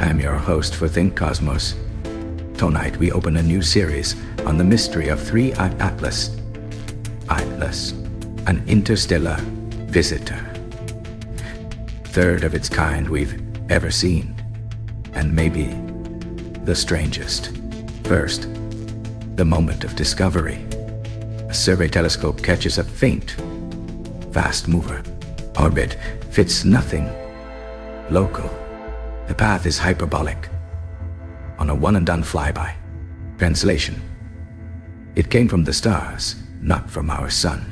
I'm your host for ThinkCosmos. Tonight we open a new series on the mystery of 3i Atlas. Atlas, an interstellar visitor. Third of its kind we've ever seen, and maybe the strangest. First, the moment of discovery. A survey telescope catches a faint, fast mover. Orbit fits nothing local. The path is hyperbolic, on a one-and-done flyby. Translation: it came from the stars, not from our sun.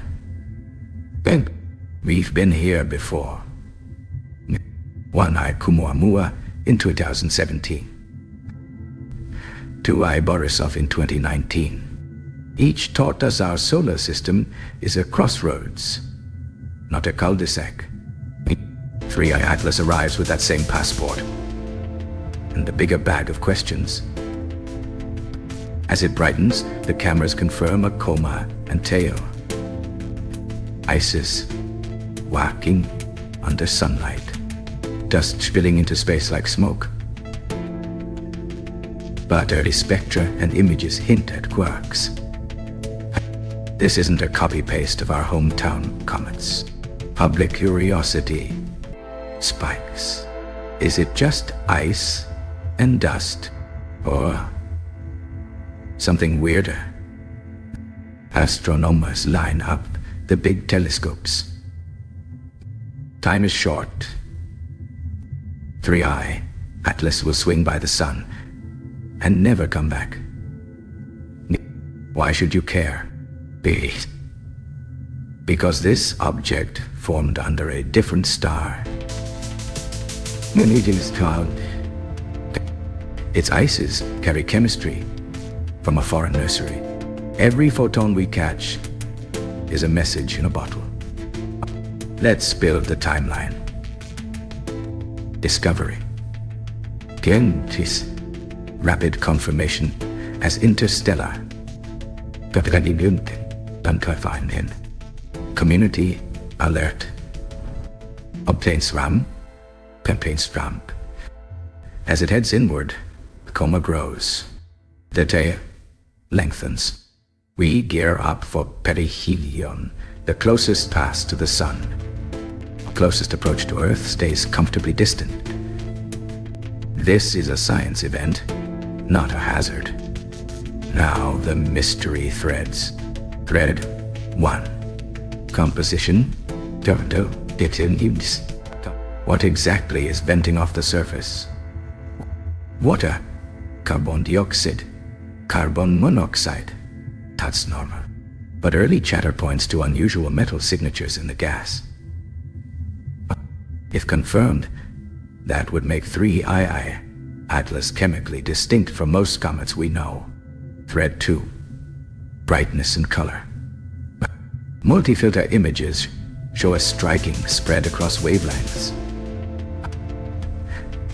Ben, we've been here before. 1i ʻOumuamua in 2017. 2i Borisov in 2019. Each taught us our solar system is a crossroads, not a cul-de-sac. 3i Atlas arrives with that same passport, and a bigger bag of questions. As it brightens, the cameras confirm a coma and tail. Isis walking under sunlight, dust spilling into space like smoke. But early spectra and images hint at quirks. This isn't a copy-paste of our hometown comets. Public curiosity spikes. Is it just ice and dust, or something weirder? Astronomers line up the big telescopes. Time is short. 3i Atlas will swing by the sun and never come back. Why should you care? Because this object formed under a different star. Its ices carry chemistry from a foreign nursery. Every photon we catch is a message in a bottle. Let's build the timeline. Discovery. Gentis. Rapid confirmation as Interstellar. Community alert. Obtains RAM. Campaigns ramp. As it heads inward, the coma grows. The tail lengthens. We gear up for Perihelion, the closest pass to the sun. Closest approach to Earth stays comfortably distant. This is a science event, not a hazard. Now the mystery threads. Thread 1. Composition. What exactly is venting off the surface? Water, carbon dioxide, carbon monoxide. That's normal. But early chatter points to unusual metal signatures in the gas. If confirmed, that would make 3i Atlas chemically distinct from most comets we know. Thread 2. Brightness and color. Multi-filter images show a striking spread across wavelengths.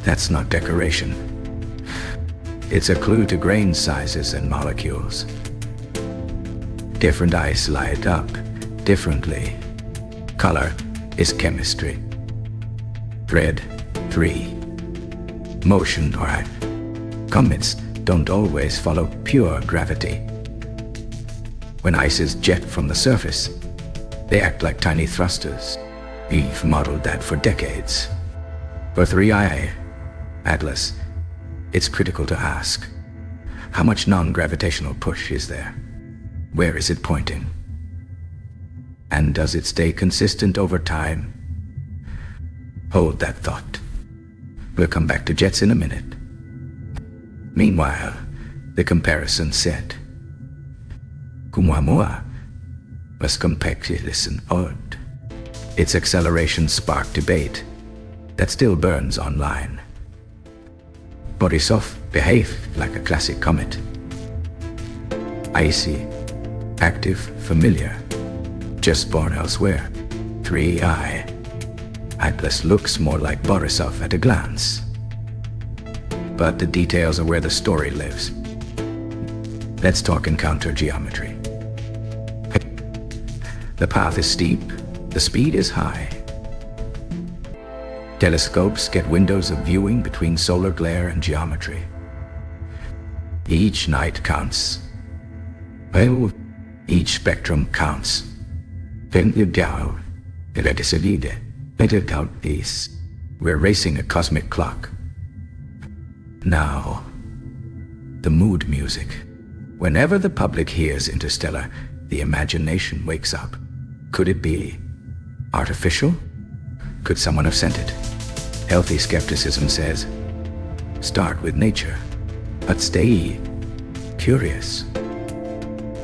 That's not decoration. It's a clue to grain sizes and molecules. Different ice light up differently. Color is chemistry. Thread 3. Motion or comets don't always follow pure gravity. When ices jet from the surface, they act like tiny thrusters. We've modeled that for decades. For 3i Atlas, it's critical to ask, how much non-gravitational push is there? Where is it pointing? And does it stay consistent over time? Hold that thought. We'll come back to jets in a minute. Meanwhile, the comparison set. ʻOumuamua was compactless and odd. Its acceleration sparked debate that still burns online. Borisov behaved like a classic comet. Icy, active, familiar, just born elsewhere. 3i Atlas looks more like Borisov at a glance. But the details are where the story lives. Let's talk encounter geometry. The path is steep, the speed is high. Telescopes get windows of viewing between solar glare and geometry. Each night counts. Well, each spectrum counts. We're racing a cosmic clock. Now, the mood music. Whenever the public hears Interstellar, the imagination wakes up. Could it be artificial? Could someone have sent it? Healthy skepticism says, start with nature, but stay curious.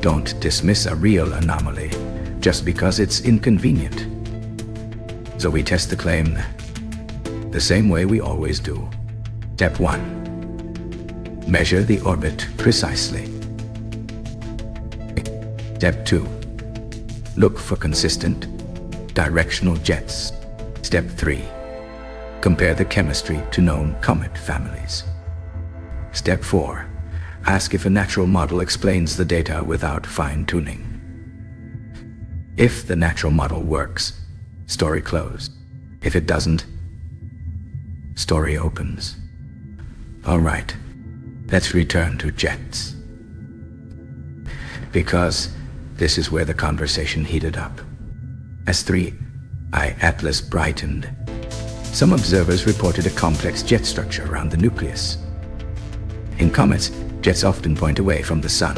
Don't dismiss a real anomaly just because it's inconvenient. So we test the claim the same way we always do. Step 1. Measure the orbit precisely. Step 2. Look for consistent, directional jets. Step 3. Compare the chemistry to known comet families. Step 4. Ask if a natural model explains the data without fine-tuning. If the natural model works, story closed. If it doesn't, story opens. All right, let's return to jets. Because this is where the conversation heated up. As 3I Atlas brightened, some observers reported a complex jet structure around the nucleus. In comets, jets often point away from the sun,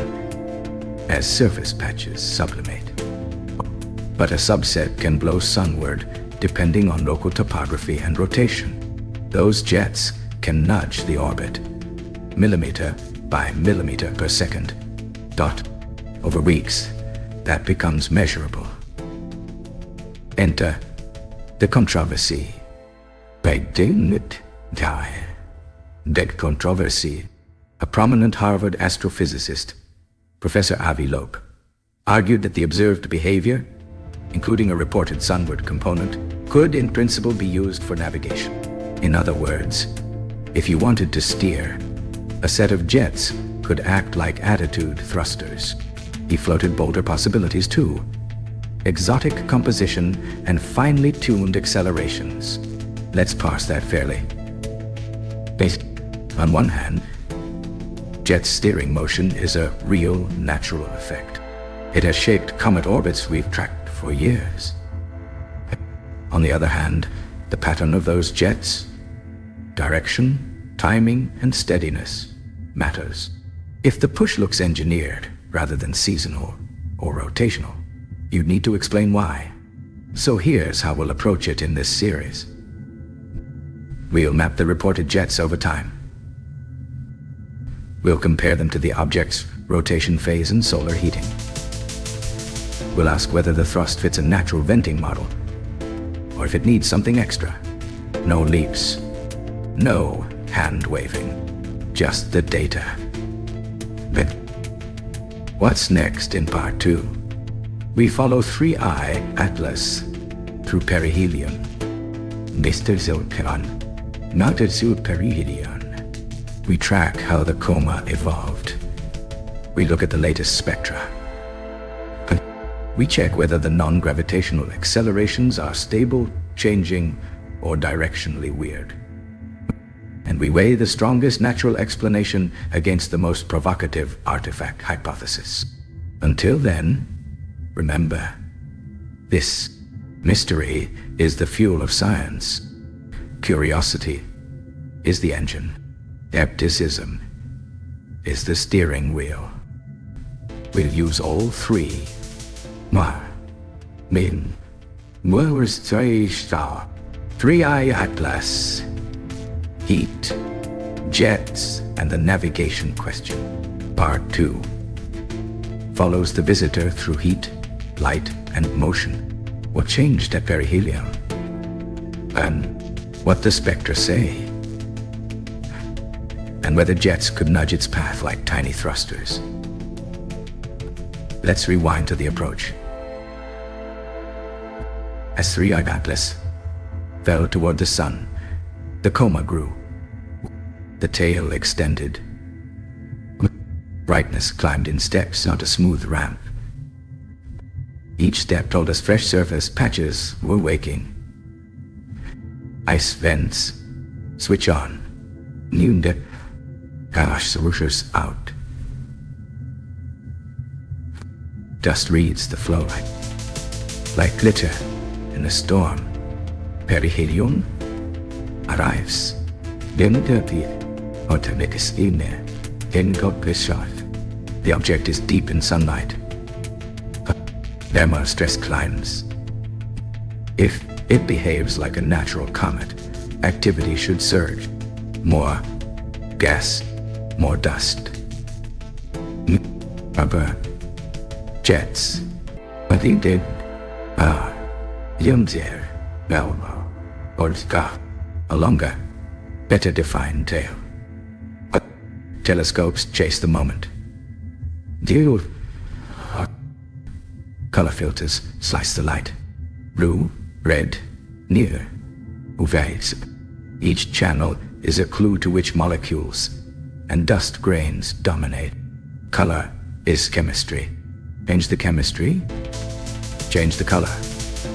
as surface patches sublimate. But a subset can blow sunward depending on local topography and rotation. Those jets can nudge the orbit, millimeter by millimeter per second. Over weeks, that becomes measurable. Enter the controversy. Controversy. A prominent Harvard astrophysicist, Professor Avi Loeb, argued that the observed behavior, including a reported sunward component, could in principle be used for navigation. In other words, if you wanted to steer, a set of jets could act like attitude thrusters. He floated bolder possibilities too. Exotic composition and finely tuned accelerations. Let's parse that fairly. Based on one hand, jet steering motion is a real natural effect. It has shaped comet orbits we've tracked for years. On the other hand, the pattern of those jets, direction, timing, and steadiness matters. If the push looks engineered rather than seasonal or rotational, you'd need to explain why. So here's how we'll approach it in this series. We'll map the reported jets over time. We'll compare them to the object's rotation phase and solar heating. We'll ask whether the thrust fits a natural venting model, or if it needs something extra. No leaps, no hand-waving, just the data. But what's next in part 2? We follow 3I Atlas through Perihelion. Mr. Zilperon, not through Perihelion. We track how the coma evolved. We look at the latest spectra. We check whether the non-gravitational accelerations are stable, changing, or directionally weird. And we weigh the strongest natural explanation against the most provocative artifact hypothesis. Until then, remember, this mystery is the fuel of science. Curiosity is the engine. Skepticism is the steering wheel. We'll use all three. Three-eye Atlas, heat, jets, and the navigation question. Part 2 follows the visitor through heat, light, and motion. What changed at Perihelion? And what the spectra say? And whether jets could nudge its path like tiny thrusters. Let's rewind to the approach. As 3-eyed Atlas fell toward the sun, the coma grew. The tail extended. Brightness climbed in steps, not a smooth ramp. Each step told us fresh surface patches were waking. Ice vents. Switch on. Noonday. Gosh, the rushers out. Dust reads the flow like glitter in a storm. Perihelion arrives. The object is deep in sunlight. Thermal stress climbs. If it behaves like a natural comet, activity should surge. More gas, more dust. Rubber jets. But he did. Yumzer, Melmo, Olska, a longer, better defined tail. But telescopes chase the moment. Deal. Color filters slice the light. Blue, red, near. UVs. Each channel is a clue to which molecules and dust grains dominate. Color is chemistry. Change the chemistry, change the color,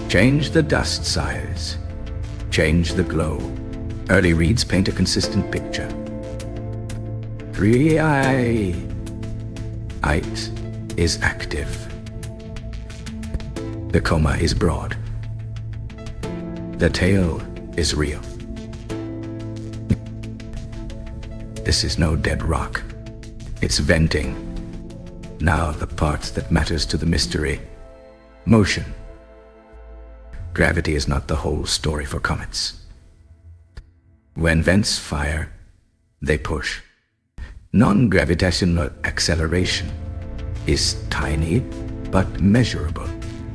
change the dust size, change the glow. Early reads paint a consistent picture. 3I. It is active. The coma is broad. The tail is real. This is no dead rock. It's venting. Now the part that matters to the mystery. Motion. Gravity is not the whole story for comets. When vents fire, they push. Non-gravitational acceleration is tiny but measurable.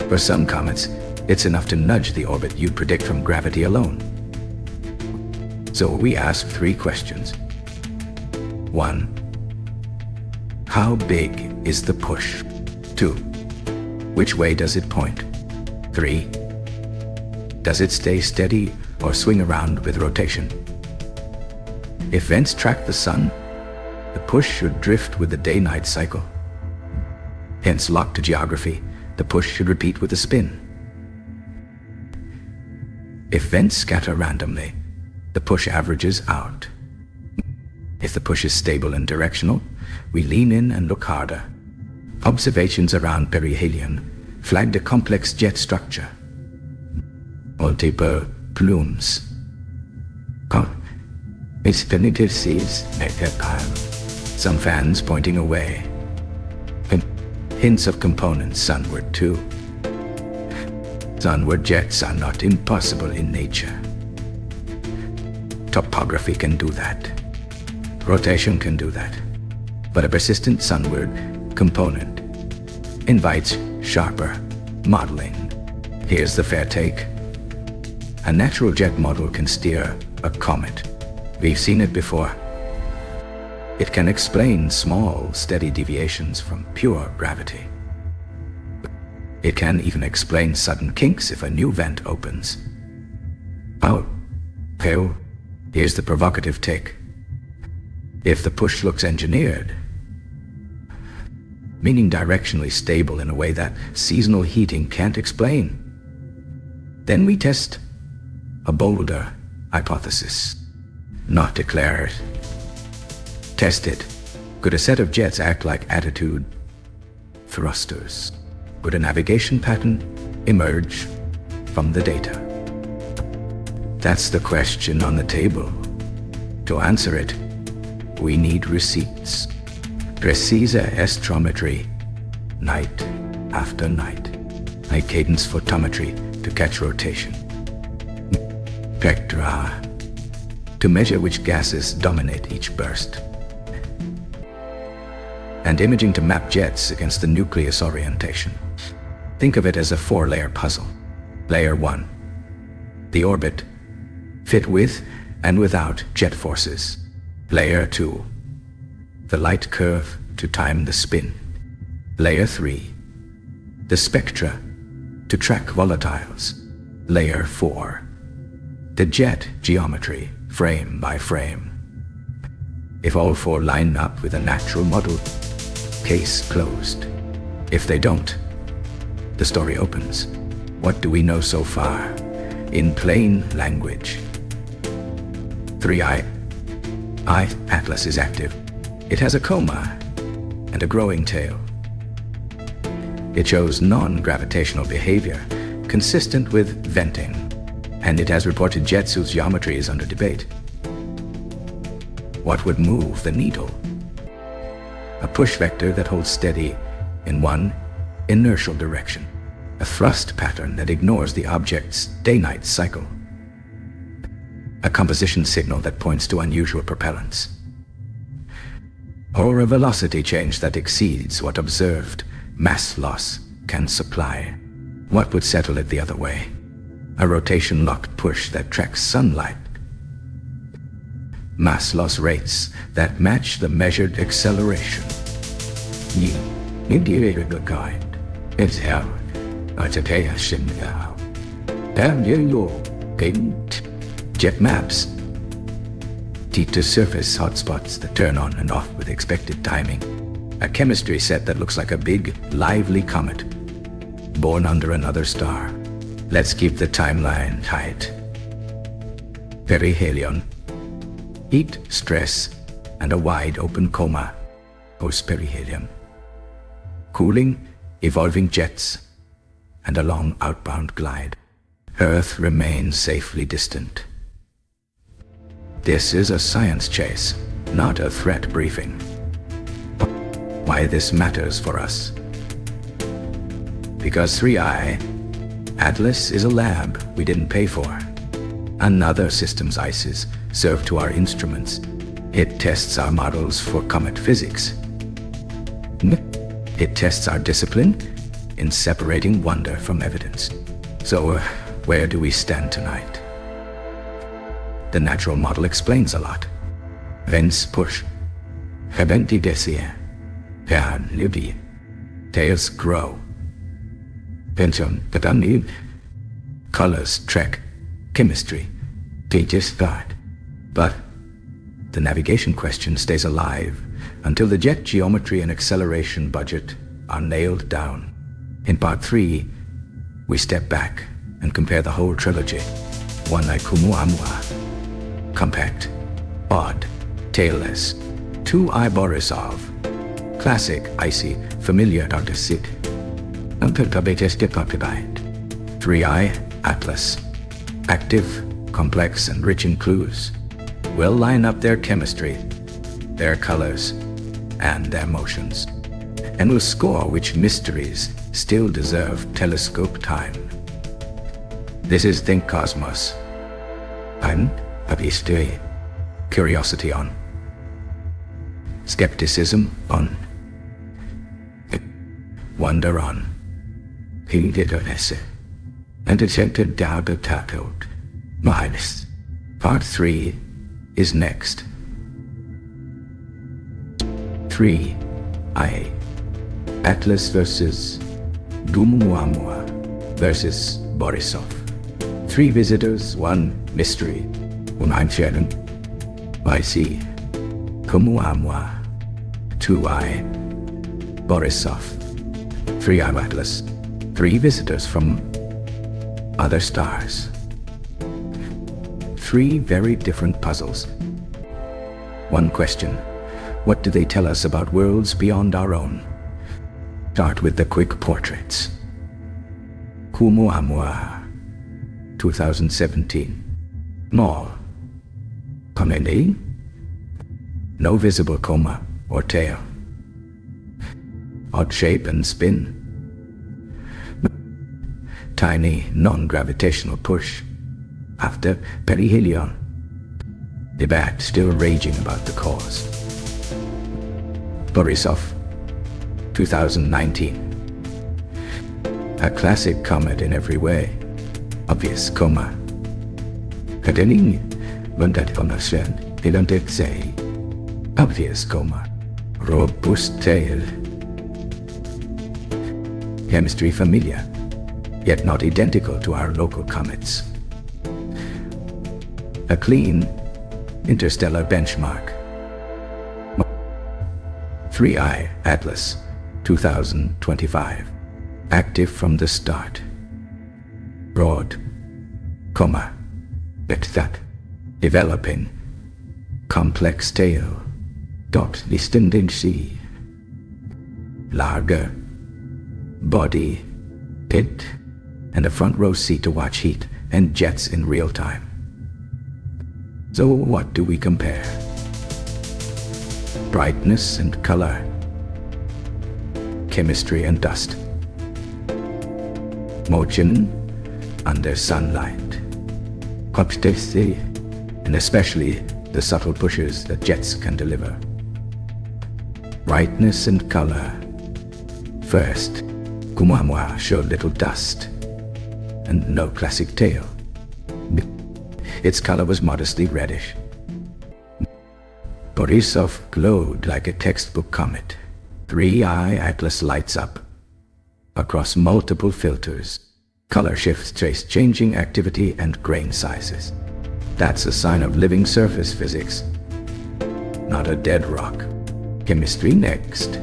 For some comets, it's enough to nudge the orbit you'd predict from gravity alone. So we ask 3 questions. 1. How big is the push? 2. Which way does it point? 3. Does it stay steady or swing around with rotation? If vents track the sun, the push should drift with the day-night cycle. Hence, locked to geography, the push should repeat with a spin. If vents scatter randomly, the push averages out. If the push is stable and directional, we lean in and look harder. Observations around Perihelion flagged a complex jet structure. Multiple plumes. Some fans pointing away. Hints of components sunward too. Sunward jets are not impossible in nature. Topography can do that. Rotation can do that. But a persistent sunward component invites sharper modeling. Here's the fair take. A natural jet model can steer a comet. We've seen it before. It can explain small, steady deviations from pure gravity. It can even explain sudden kinks if a new vent opens. Oh, pale. Here's the provocative take. If the push looks engineered, meaning directionally stable in a way that seasonal heating can't explain, then we test a bolder hypothesis. Not declare it. Test it. Could a set of jets act like attitude thrusters? Could a navigation pattern emerge from the data? That's the question on the table. To answer it, we need receipts. Precise astrometry, night after night. High cadence photometry to catch rotation. Spectra, to measure which gases dominate each burst. And imaging to map jets against the nucleus orientation. Think of it as a 4-layer puzzle. Layer 1, the orbit, fit with and without jet forces. Layer 2, the light curve to time the spin. Layer 3, the spectra to track volatiles. Layer 4, the jet geometry, frame by frame. If all 4 line up with a natural model, case closed. If they don't, the story opens. What do we know so far? In plain language, 3I Atlas is active. It has a coma and a growing tail. It shows non-gravitational behavior consistent with venting, and it has reported jets whose geometry is under debate. What would move the needle? A push vector that holds steady in one inertial direction, a thrust pattern that ignores the object's day-night cycle, a composition signal that points to unusual propellants, or a velocity change that exceeds what observed mass loss can supply. What would settle it the other way? A rotation-locked push that tracks sunlight, mass loss rates that match the measured acceleration. It's how jet maps teach surface hotspots that turn on and off with expected timing. A chemistry set that looks like a big, lively comet born under another star. Let's keep the timeline tight. Perihelion. Heat, stress, and a wide-open coma. Post-perihelion. Cooling, evolving jets, and a long outbound glide. Earth remains safely distant. This is a science chase, not a threat briefing. Why this matters for us? Because 3I Atlas is a lab we didn't pay for. Another system's ICEs serve to our instruments. It tests our models for comet physics. It tests our discipline in separating wonder from evidence. So, where do we stand tonight? The natural model explains a lot. Vents push. Habenti desir. Pan libi. Tails grow. Pension katani. Colors trek. Chemistry. Pages start. But the navigation question stays alive until the jet geometry and acceleration budget are nailed down. In part 3, we step back and compare the whole trilogy. 1I ʻOumuamua. Compact. Odd. Tailless. 2I Borisov. Classic, icy, familiar Arctic. 3I Atlas. Active, complex, and rich in clues. We'll line up their chemistry, their colors, and their motions. And we'll score which mysteries still deserve telescope time. This is ThinkCosmos. I'm Abistui. Curiosity on. Skepticism on. Wonder on. Hindidonesse. And attempted doubt minus. Part 3 is next. 3I Atlas versus ʻOumuamua versus Borisov. 3 visitors, 1 mystery. Uneinstellen. IC ʻOumuamua. 2I Borisov. 3I Atlas. 3 visitors from other stars. 3 very different puzzles. 1 question. What do they tell us about worlds beyond our own? Start with the quick portraits. ʻOumuamua, 2017. Small. Comedy. No visible coma or tail. Odd shape and spin. Tiny, non-gravitational push. After Perihelion. Debate still raging about the cause. Borisov, 2019. A classic comet in every way. Obvious coma. Kadening, Vundatfonashen, Ilantexei. Obvious coma. Robust tail. Chemistry familiar, yet not identical to our local comets. A clean, interstellar benchmark. 3I Atlas, 2025. Active from the start. Broad. Coma. That. Developing. complex tail, dot distendency, larger body, pit, and a front row seat to watch heat and jets in real time. So what do we compare? Brightness and color, chemistry and dust, motion under sunlight, complexity, and especially the subtle pushes that jets can deliver. Brightness and color. First, ʻOumuamua showed little dust and no classic tail. Its color was modestly reddish. Borisov glowed like a textbook comet. 3i Atlas lights up. Across multiple filters, color shifts trace changing activity and grain sizes. That's a sign of living surface physics, not a dead rock. Chemistry next.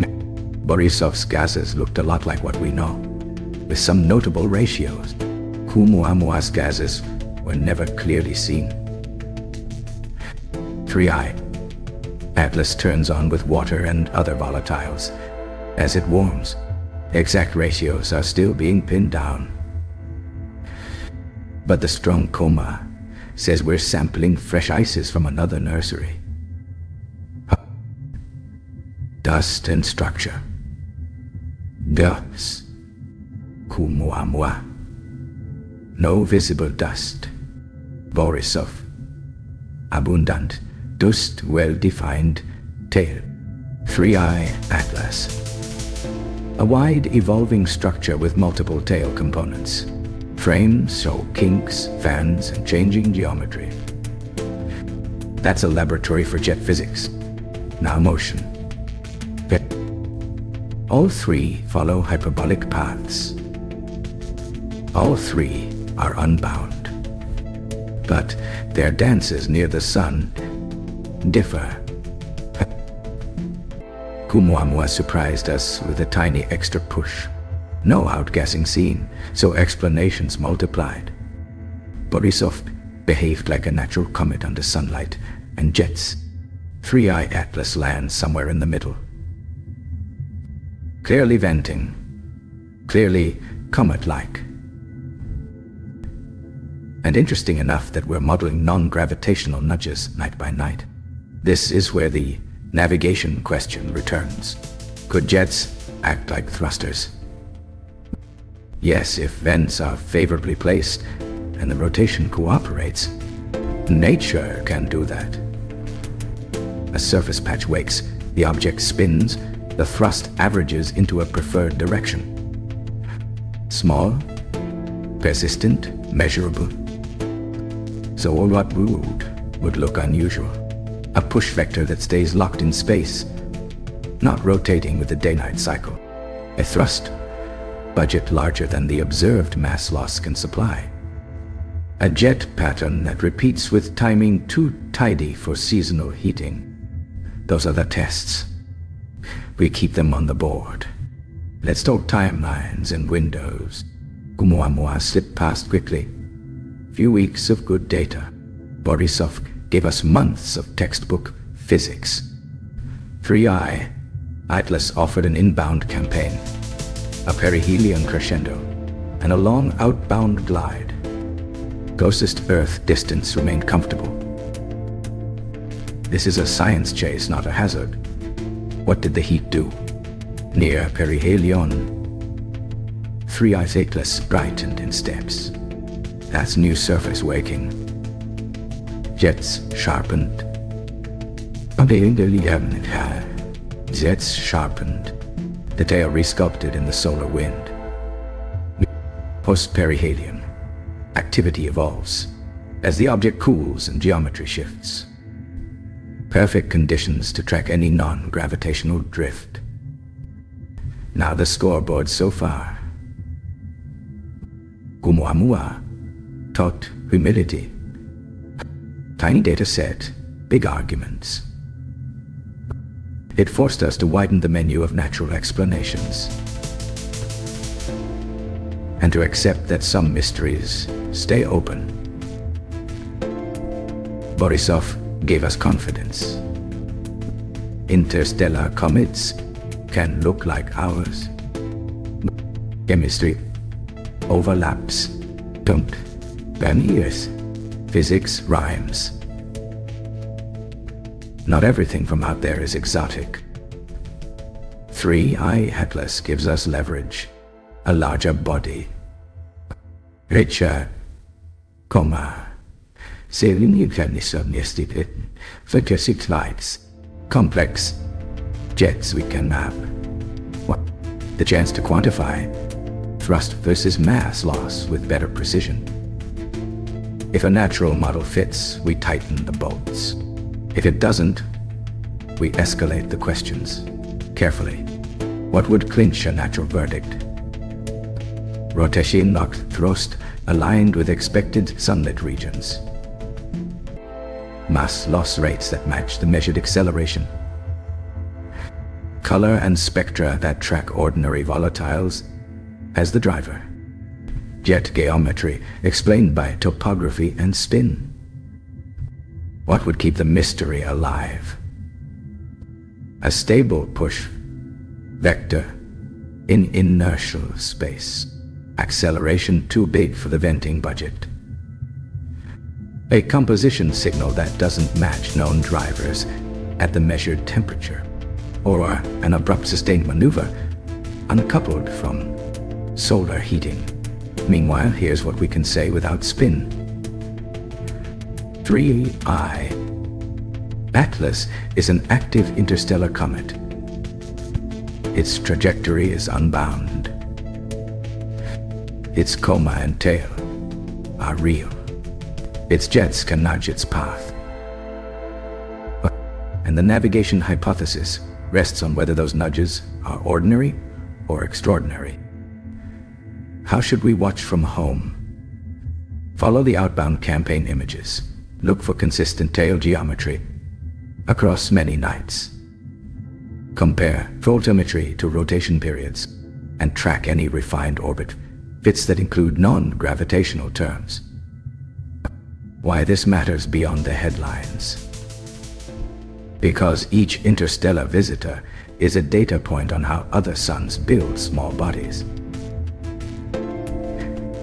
Next. Borisov's gases looked a lot like what we know, with some notable ratios. ʻOumuamua's gases were never clearly seen. 3i Atlas turns on with water and other volatiles. As it warms, exact ratios are still being pinned down. But the strong coma says we're sampling fresh ices from another nursery. Dust and structure. Dust. ʻOumuamua. No visible dust. Borisov. Abundant, dust, well-defined tail. 3i Atlas. A wide, evolving structure with multiple tail components. Frames show kinks, fans, and changing geometry. That's a laboratory for jet physics. Now motion. All three follow hyperbolic paths. All three are unbound. But their dances near the sun differ. ʻOumuamua surprised us with a tiny extra push. No outgassing scene, so explanations multiplied. Borisov behaved like a natural comet under sunlight and jets. 3i Atlas lands somewhere in the middle. Clearly venting. Clearly comet-like. And interesting enough that we're modeling non-gravitational nudges night by night. This is where the navigation question returns. Could jets act like thrusters? Yes, if vents are favorably placed and the rotation cooperates. Nature can do that. A surface patch wakes, the object spins, the thrust averages into a preferred direction. Small, persistent, measurable. So what would look unusual? A push vector that stays locked in space, not rotating with the day-night cycle. A thrust budget larger than the observed mass loss can supply. A jet pattern that repeats with timing too tidy for seasonal heating. Those are the tests. We keep them on the board. Let's talk timelines and windows. ʻOumuamua slipped past quickly. Few weeks of good data. Borisov gave us months of textbook physics. 3i Atlas offered an inbound campaign, a perihelion crescendo, and a long outbound glide. Closest Earth distance remained comfortable. This is a science chase, not a hazard. What did the heat do? Near Perihelion, 3i Atlas brightened in steps. That's new surface waking. Jets sharpened. Jets sharpened. The tail resculpted in the solar wind. Post-perihelion, activity evolves as the object cools and geometry shifts. Perfect conditions to track any non-gravitational drift. Now the scoreboard so far. ʻOumuamua taught humility. Tiny data set, big arguments. It forced us to widen the menu of natural explanations. and to accept that some mysteries stay open. Borisov gave us confidence. Interstellar comets can look like ours. Chemistry overlaps, don't burn ears. Physics rhymes. Not everything from out there is exotic. 3i Atlas gives us leverage, a larger body, richer coma, fantastic lights, complex jets we can map. What? The chance to quantify thrust versus mass loss with better precision. If a natural model fits, we tighten the bolts. If it doesn't, we escalate the questions carefully. What would clinch a natural verdict? Rotation locked thrust aligned with expected sunlit regions. Mass loss rates that match the measured acceleration. Color and spectra that track ordinary volatiles as the driver. Jet geometry explained by topography and spin. What would keep the mystery alive? A stable push vector in inertial space. Acceleration too big for the venting budget. A composition signal that doesn't match known drivers at the measured temperature. Or an abrupt sustained maneuver uncoupled from solar heating. Meanwhile, here's what we can say without spin. 3i Atlas is an active interstellar comet. Its trajectory is unbound. Its coma and tail are real. Its jets can nudge its path. And the navigation hypothesis rests on whether those nudges are ordinary or extraordinary. How should we watch from home? Follow the outbound campaign images. Look for consistent tail geometry across many nights. Compare voltammetry to rotation periods and track any refined orbit fits that include non-gravitational terms. Why this matters beyond the headlines. Because each interstellar visitor is a data point on how other suns build small bodies.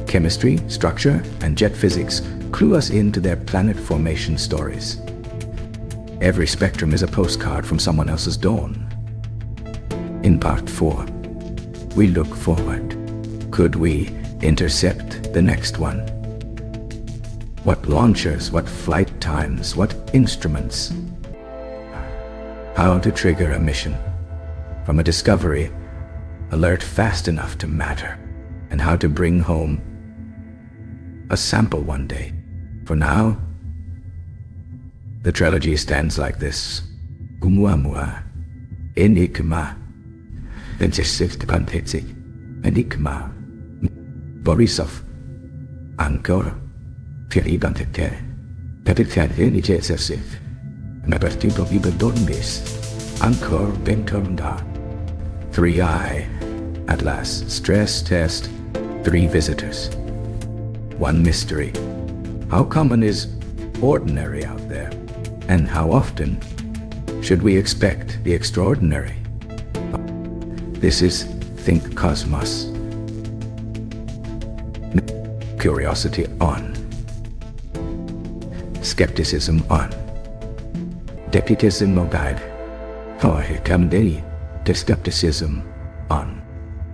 Chemistry, structure, and jet physics clue us into their planet formation stories. Every spectrum is a postcard from someone else's dawn. In part 4, we look forward. Could we intercept the next one? What launchers, what flight times, what instruments? How to trigger a mission from a discovery alert fast enough to matter, and how to bring home a sample one day. For now, the trilogy stands like this. ʻOumuamua, enigma, enigma, Borisov, ancora, Perihelion, Ancor Bentonda. 3i Atlas stress test. 3 visitors. 1 mystery. How common is ordinary out there? And how often should we expect the extraordinary? This is ThinkCosmos. Curiosity on. Skepticism on. Deputism obeyed. Oh, here come they. The skepticism on.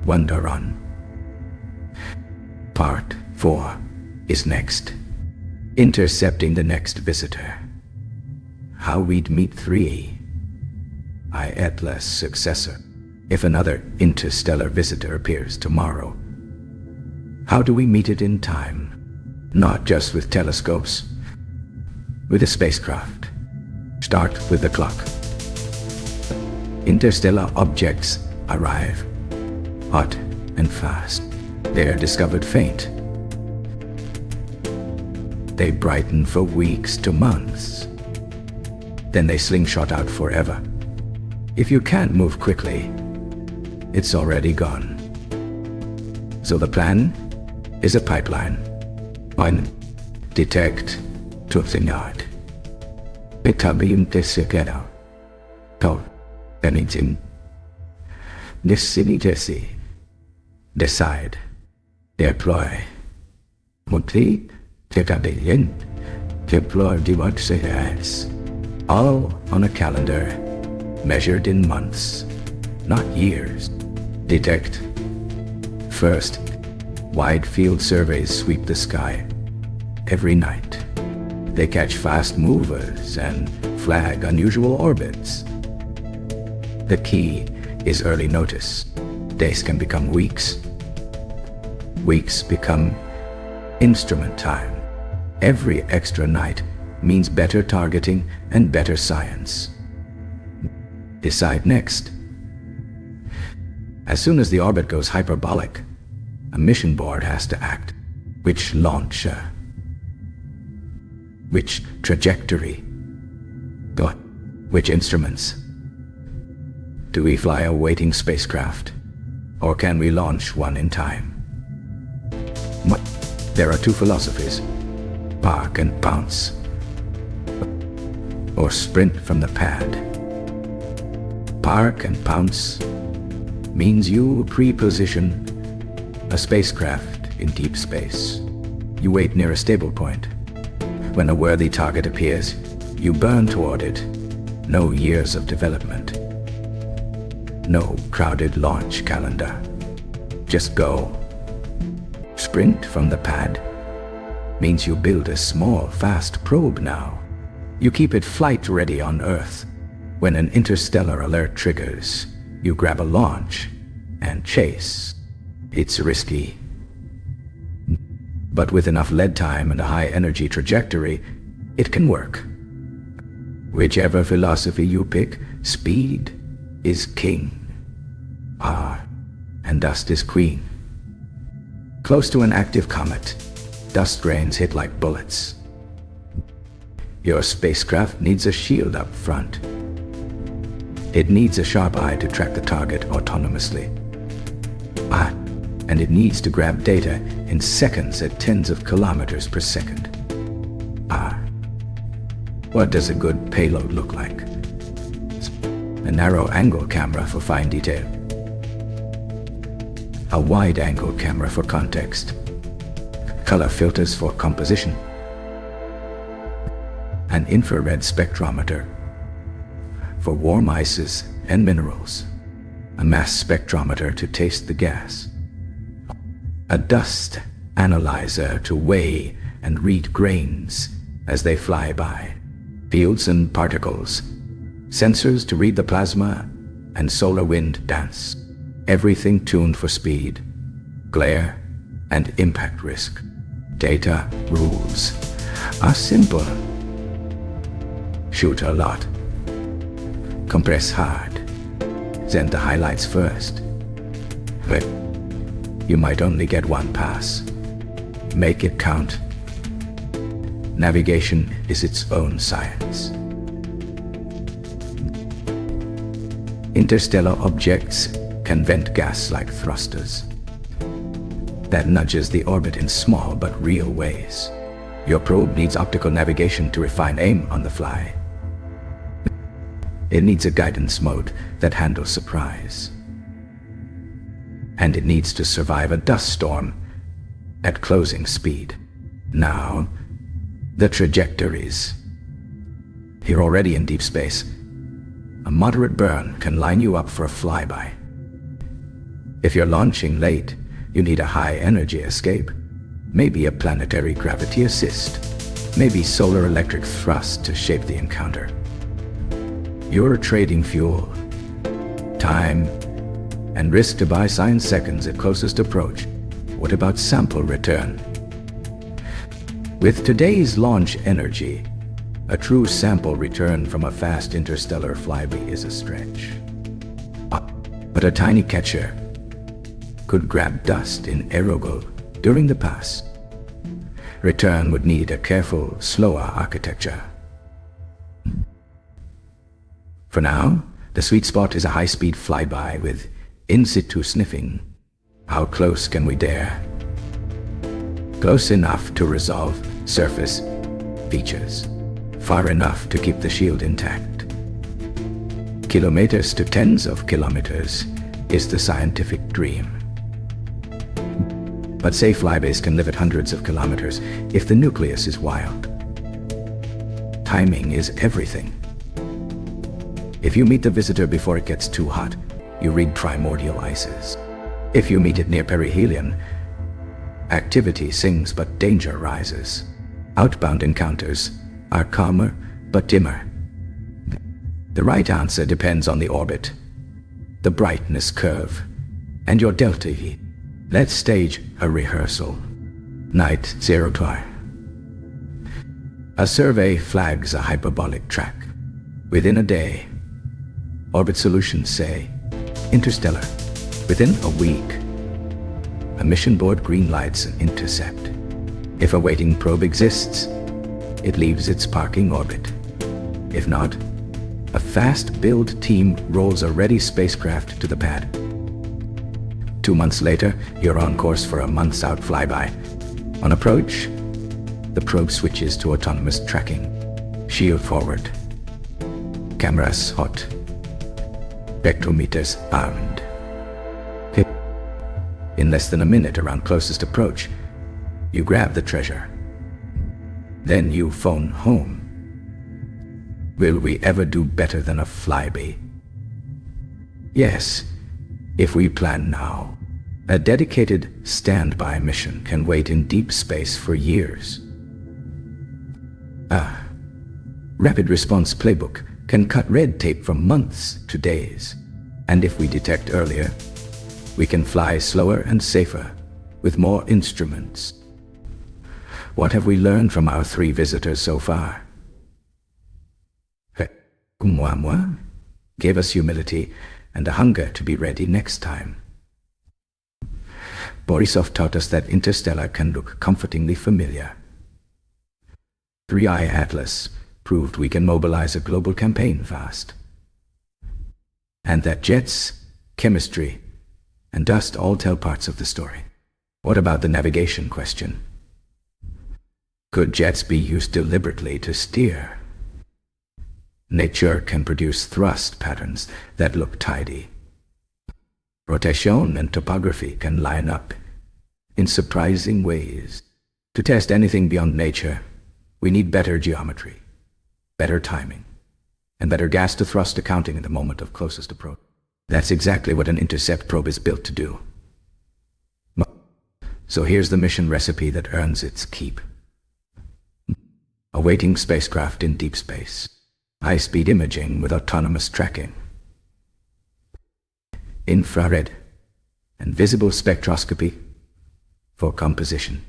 Wonder on. Part 4 is next. Intercepting the next visitor. How we'd meet 3i Atlas' successor if another interstellar visitor appears tomorrow. How do we meet it in time? Not just with telescopes, with a spacecraft. Start with the clock. Interstellar objects arrive, hot and fast. They are discovered faint. They brighten for weeks to months. Then they slingshot out forever. If you can't move quickly, it's already gone. So the plan? is a pipeline. One, detect to the yard. Itabium desigero. Call anything. Deciditesi. Decide. Deploy. Multi. Tekabelin. Deploy devices. All on a calendar, measured in months, not years. Detect. First, wide field surveys sweep the sky. Every night, they catch fast movers and flag unusual orbits. The key is early notice. Days can become weeks. Weeks become instrument time. Every extra night means better targeting and better science. Decide next. As soon as the orbit goes hyperbolic, a mission board has to act. Which launcher? Which trajectory? Which instruments? Do we fly a waiting spacecraft? Or can we launch one in time? There are two philosophies, park and pounce, or sprint from the pad. Park and pounce means you pre-position a spacecraft in deep space. You wait near a stable point. When a worthy target appears, you burn toward it. No years of development. No crowded launch calendar. Just go. Sprint from the pad means you build a small, fast probe now. You keep it flight ready on Earth. When an interstellar alert triggers, you grab a launch and chase. It's risky. But with enough lead time and a high energy trajectory, it can work. Whichever philosophy you pick, speed is king. Power and dust is queen. Close to an active comet, dust grains hit like bullets. Your spacecraft needs a shield up front. It needs a sharp eye to track the target autonomously. And it needs to grab data in seconds at tens of kilometers per second. What does a good payload look like? A narrow-angle camera for fine detail. A wide-angle camera for context. Color filters for composition. An infrared spectrometer for warm ices and minerals. A mass spectrometer to taste the gas. A dust analyzer to weigh and read grains as they fly by. Fields and particles. Sensors to read the plasma and solar wind dance. Everything tuned for speed, glare, and impact risk. Data rules are simple. Shoot a lot. Compress hard. Send the highlights first. But you might only get one pass. Make it count. Navigation is its own science. Interstellar objects can vent gas like thrusters. That nudges the orbit in small but real ways. Your probe needs optical navigation to refine aim on the fly. It needs a guidance mode that handles surprise. And it needs to survive a dust storm at closing speed. Now, the trajectories. You're already in deep space. A moderate burn can line you up for a flyby. If you're launching late, you need a high-energy escape. Maybe a planetary gravity assist. Maybe solar electric thrust to shape the encounter. You're trading fuel, time, and risk to buy science seconds at closest approach. What about sample return? With today's launch energy, a true sample return from a fast interstellar flyby is a stretch. But a tiny catcher could grab dust in Erogel during the pass. Return would need a careful, slower architecture. For now, the sweet spot is a high-speed flyby with in-situ sniffing. How close can we dare? Close enough to resolve surface features, far enough to keep the shield intact. Kilometers to tens of kilometers is the scientific dream. But say flybase can live at hundreds of kilometers if the nucleus is wild. Timing is everything. If you meet the visitor before it gets too hot, you read primordial ices. If you meet it near Perihelion, activity sings but danger rises. Outbound encounters are calmer but dimmer. The right answer depends on the orbit, the brightness curve, and your delta V. Let's stage a rehearsal. Night 02. A survey flags a hyperbolic track. Within a day, orbit solutions say, Interstellar. Within a week, a mission board greenlights an intercept. If a waiting probe exists, it leaves its parking orbit. If not, a fast build team rolls a ready spacecraft to the pad. 2 months later, you're on course for a month's out flyby. On approach, the probe switches to autonomous tracking. Shield forward. Cameras hot. Spectrometers armed. In less than a minute around closest approach, you grab the treasure. Then you phone home. Will we ever do better than a flyby? Yes, if we plan now. A dedicated standby mission can wait in deep space for years. A rapid response playbook can cut red tape from months to days. And if we detect earlier, we can fly slower and safer with more instruments. What have we learned from our 3 visitors so far? ʻOumuamua gave us humility and a hunger to be ready next time. Borisov taught us that Interstellar can look comfortingly familiar. 3i Atlas proved we can mobilize a global campaign fast. And that jets, chemistry, and dust all tell parts of the story. What about the navigation question? Could jets be used deliberately to steer? Nature can produce thrust patterns that look tidy. Rotation and topography can line up in surprising ways. To test anything beyond nature, we need better geometry, better timing, and better gas-to-thrust accounting in the moment of closest approach. That's exactly what an intercept probe is built to do. So here's the mission recipe that earns its keep. A waiting spacecraft in deep space. High-speed imaging with autonomous tracking. Infrared and visible spectroscopy for composition.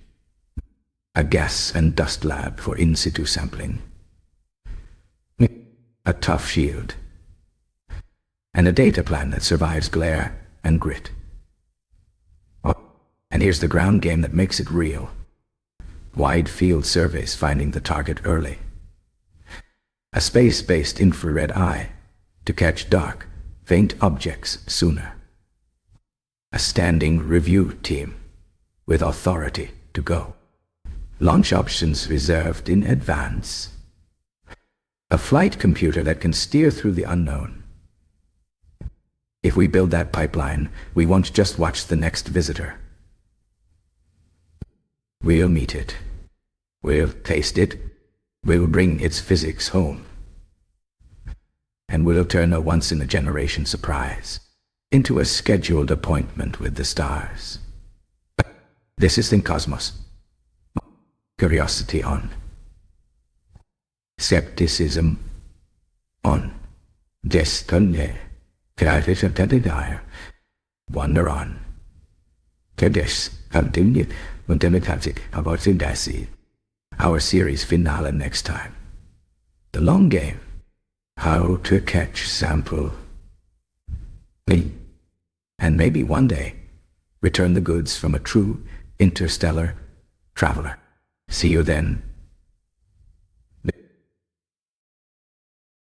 A gas and dust lab for in-situ sampling. A tough shield. And a data plan that survives glare and grit. Oh, and here's the ground game that makes it real. Wide field surveys finding the target early. A space-based infrared eye to catch dark, faint objects sooner. A standing review team with authority to go. Launch options reserved in advance. A flight computer that can steer through the unknown. If we build that pipeline, we won't just watch the next visitor. We'll meet it. We'll taste it. We'll bring its physics home. And we'll turn a once-in-a-generation surprise into a scheduled appointment with the stars. This is ThinkCosmos. Curiosity on. Skepticism on. Destiny. Wonder on. Todes continue about our series finale next time. The long game. How to catch sample. And maybe one day, return the goods from a true interstellar traveler. See you then.